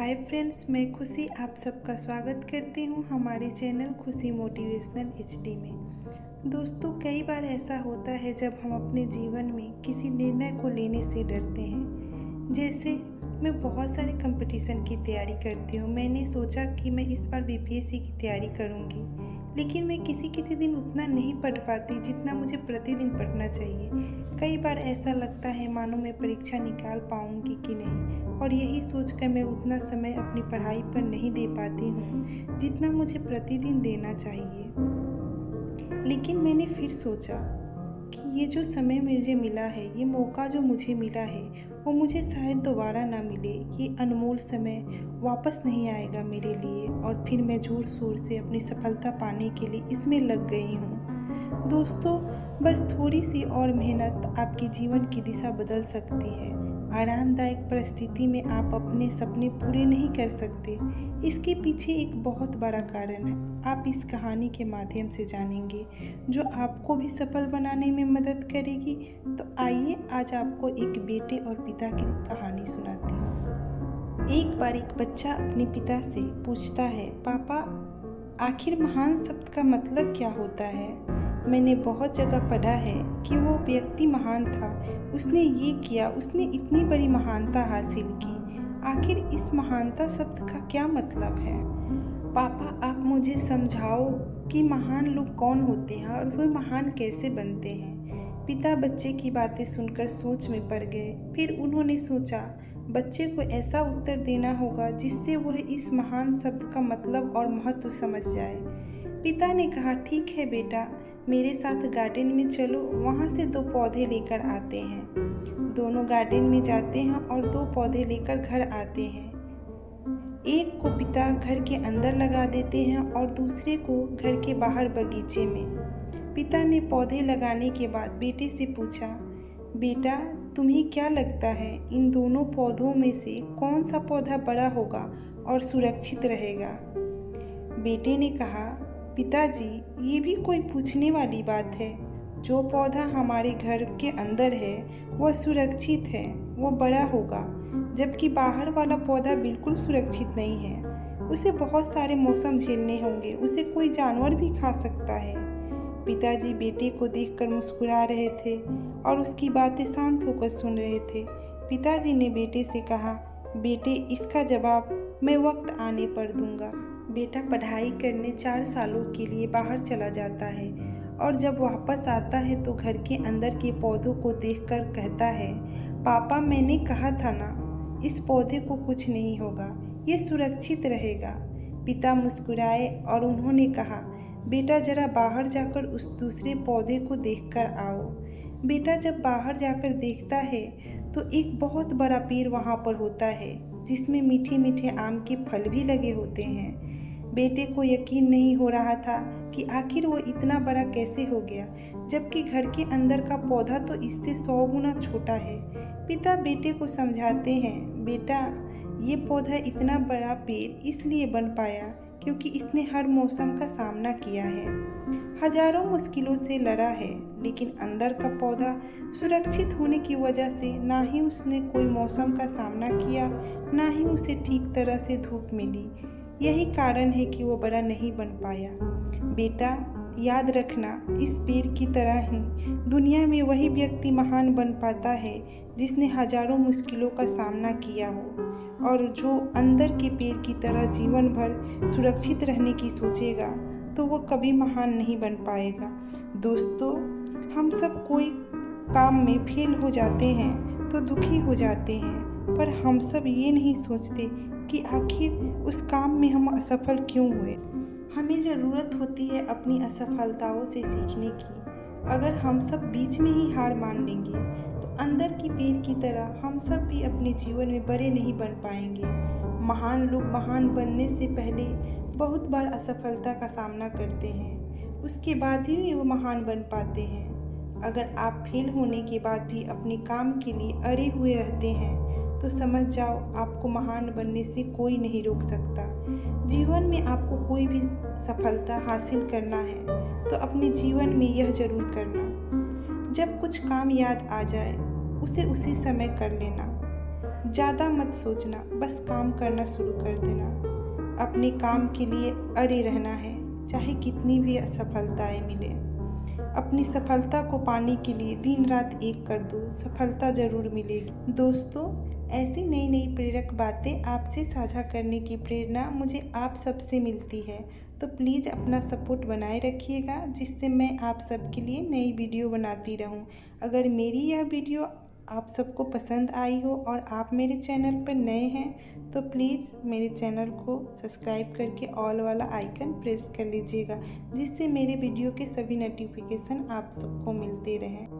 Hi friends, मैं खुशी आप सबका स्वागत करती हूँ हमारे चैनल खुशी मोटिवेशनल एचडी में। दोस्तों, कई बार ऐसा होता है जब हम अपने जीवन में किसी निर्णय को लेने से डरते हैं। जैसे मैं बहुत सारे कंपटीशन की तैयारी करती हूँ। मैंने सोचा कि मैं इस बार बीपीएससी की तैयारी करूँगी, लेकिन मैं किसी दिन उतना नहीं पढ़ पाती जितना मुझे प्रतिदिन पढ़ना चाहिए। कई बार ऐसा लगता है मानो मैं परीक्षा निकाल पाऊँगी कि नहीं, और यही सोचकर मैं उतना समय अपनी पढ़ाई पर नहीं दे पाती हूँ जितना मुझे प्रतिदिन देना चाहिए। लेकिन मैंने फिर सोचा कि ये जो समय मुझे मिला है, ये मौका जो मुझे मिला है, वो मुझे शायद दोबारा ना मिले। ये अनमोल समय वापस नहीं आएगा मेरे लिए, और फिर मैं जोर शोर से अपनी सफलता पाने के लिए इसमें लग गई हूँ। दोस्तों, बस थोड़ी सी और मेहनत आपके जीवन की दिशा बदल सकती है। आरामदायक परिस्थिति में आप अपने सपने पूरे नहीं कर सकते। इसके पीछे एक बहुत बड़ा कारण है, आप इस कहानी के माध्यम से जानेंगे, जो आपको भी सफल बनाने में मदद करेगी। तो आइए आज आपको एक बेटे और पिता की कहानी सुनाती हूँ। एक बार एक बच्चा अपने पिता से पूछता है, पापा, आखिर महान शब्द का मतलब क्या होता है? मैंने बहुत जगह पढ़ा है कि वो व्यक्ति महान था, उसने ये किया, उसने इतनी बड़ी महानता हासिल की। आखिर इस महानता शब्द का क्या मतलब है? पापा, आप मुझे समझाओ कि महान लोग कौन होते हैं और वे महान कैसे बनते हैं। पिता बच्चे की बातें सुनकर सोच में पड़ गए। फिर उन्होंने सोचा, बच्चे को ऐसा उत्तर देना होगा जिससे वह इस महान शब्द का मतलब और महत्व समझ जाए। पिता ने कहा, ठीक है बेटा, मेरे साथ गार्डन में चलो, वहाँ से 2 पौधे लेकर आते हैं। दोनों गार्डन में जाते हैं और 2 पौधे लेकर घर आते हैं। एक को पिता घर के अंदर लगा देते हैं और दूसरे को घर के बाहर बगीचे में। पिता ने पौधे लगाने के बाद बेटे से पूछा, बेटा, तुम्हें क्या लगता है इन दोनों पौधों में से कौन सा पौधा बड़ा होगा और सुरक्षित रहेगा? बेटे ने कहा, पिताजी, ये भी कोई पूछने वाली बात है। जो पौधा हमारे घर के अंदर है वह सुरक्षित है, वो बड़ा होगा, जबकि बाहर वाला पौधा बिल्कुल सुरक्षित नहीं है। उसे बहुत सारे मौसम झेलने होंगे, उसे कोई जानवर भी खा सकता है। पिताजी बेटे को देखकर मुस्कुरा रहे थे और उसकी बातें शांत होकर सुन रहे थे। पिताजी ने बेटे से कहा, बेटे, इसका जवाब मैं वक्त आने पर दूंगा। बेटा पढ़ाई करने 4 सालों के लिए बाहर चला जाता है और जब वापस आता है तो घर के अंदर के पौधों को देखकर कहता है, पापा, मैंने कहा था ना, इस पौधे को कुछ नहीं होगा, ये सुरक्षित रहेगा। पिता मुस्कुराए और उन्होंने कहा, बेटा, जरा बाहर जाकर उस दूसरे पौधे को देखकर आओ। बेटा जब बाहर जाकर देखता है तो एक बहुत बड़ा पेड़ वहाँ पर होता है, जिसमें मीठे मीठे आम के फल भी लगे होते हैं। बेटे को यकीन नहीं हो रहा था कि आखिर वो इतना बड़ा कैसे हो गया, जबकि घर के अंदर का पौधा तो इससे 100 गुना छोटा है। पिता बेटे को समझाते हैं, बेटा, ये पौधा इतना बड़ा पेड़ इसलिए बन पाया क्योंकि इसने हर मौसम का सामना किया है, हजारों मुश्किलों से लड़ा है, लेकिन अंदर का पौधा सुरक्षित होने की वजह से ना ही उसने कोई मौसम का सामना किया, ना ही उसे ठीक तरह से धूप मिली। यही कारण है कि वो बड़ा नहीं बन पाया। बेटा, याद रखना, इस पेड़ की तरह ही दुनिया में वही व्यक्ति महान बन पाता है जिसने हजारों मुश्किलों का सामना किया हो, और जो अंदर के पेड़ की तरह जीवन भर सुरक्षित रहने की सोचेगा तो वो कभी महान नहीं बन पाएगा। दोस्तों, हम सब कोई काम में फेल हो जाते हैं तो दुखी हो जाते हैं, पर हम सब ये नहीं सोचते कि आखिर उस काम में हम असफल क्यों हुए। हमें ज़रूरत होती है अपनी असफलताओं से सीखने की। अगर हम सब बीच में ही हार मान लेंगे तो अंदर की पेड़ की तरह हम सब भी अपने जीवन में बड़े नहीं बन पाएंगे। महान लोग महान बनने से पहले बहुत बार असफलता का सामना करते हैं, उसके बाद ही वो महान बन पाते हैं। अगर आप फेल होने के बाद भी अपने काम के लिए अड़े हुए रहते हैं तो समझ जाओ, आपको महान बनने से कोई नहीं रोक सकता। जीवन में आपको कोई भी सफलता हासिल करना है तो अपने जीवन में यह जरूर करना, जब कुछ काम याद आ जाए उसे उसी समय कर लेना। ज़्यादा मत सोचना, बस काम करना शुरू कर देना। अपने काम के लिए अड़े रहना है, चाहे कितनी भी असफलताएं मिले। अपनी सफलता को पाने के लिए दिन रात एक कर दो, सफलता ज़रूर मिलेगी। दोस्तों, ऐसी नई नई प्रेरक बातें आपसे साझा करने की प्रेरणा मुझे आप सबसे मिलती है। तो प्लीज़ अपना सपोर्ट बनाए रखिएगा, जिससे मैं आप सबके लिए नई वीडियो बनाती रहूं। अगर मेरी यह वीडियो आप सबको पसंद आई हो और आप मेरे चैनल पर नए हैं तो प्लीज़ मेरे चैनल को सब्सक्राइब करके ऑल वाला आइकन प्रेस कर लीजिएगा, जिससे मेरे वीडियो के सभी नोटिफिकेशन आप सबको मिलते रहें।